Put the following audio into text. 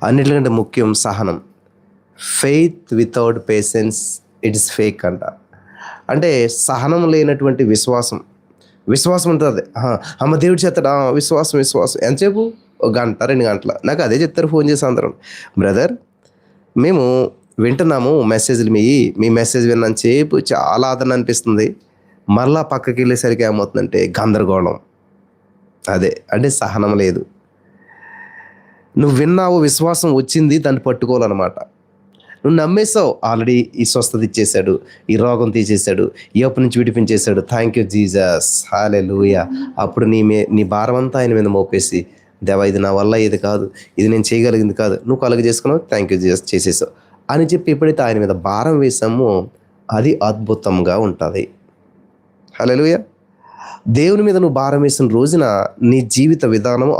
అన్నిటికంటే ముఖ్యం సహనం. Faith without patience it is fake అంట. అంటే సహనం లేనటువంటి విశ్వాసం. విశ్వాసం ఉంటుంది. అమ్మ దేవుడు చేస్తాడు, విశ్వాసం విశ్వాసం ఎంతసేపు, ఒక గంట 2 గంటల. నాకు అదే చెప్తారు ఫోన్ చేసి అందరం, బ్రదర్ మేము వింటున్నాము మెసేజ్లు, మీ మెసేజ్ విన్నాను సేపు చాలా ఆదరణ అనిపిస్తుంది, మరలా పక్కకి వెళ్ళేసరికి ఏమవుతుందంటే గందరగోళం. అదే అంటే సహనం లేదు. నువ్వు విన్నావు, విశ్వాసం వచ్చింది, దాన్ని పట్టుకోవాలన్నమాట. నువ్వు నమ్మేసావు, ఆల్రెడీ ఈ స్వస్థత ఇచ్చేశాడు, ఈ రోగం తీసేశాడు, ఈ అప్పు నుంచి విడిపించేశాడు, థ్యాంక్ యూ జీసస్, హల్లెలూయా. అప్పుడు నీ భారం అంతా ఆయన మీద మోపేసి, దేవా ఇది నా వల్ల ఇది కాదు, ఇది నేను చేయగలిగింది కాదు, నువ్వు కలుగ చేసుకున్నావు, థ్యాంక్ యూ జీసస్ చేసేసావు అని చెప్పి ఎప్పుడైతే ఆయన మీద భారం వేసామో అది అద్భుతంగా ఉంటుంది. హల్లెలూయా. దేవుని మీద నువ్వు భారం వేసిన రోజున నీ జీవిత విధానం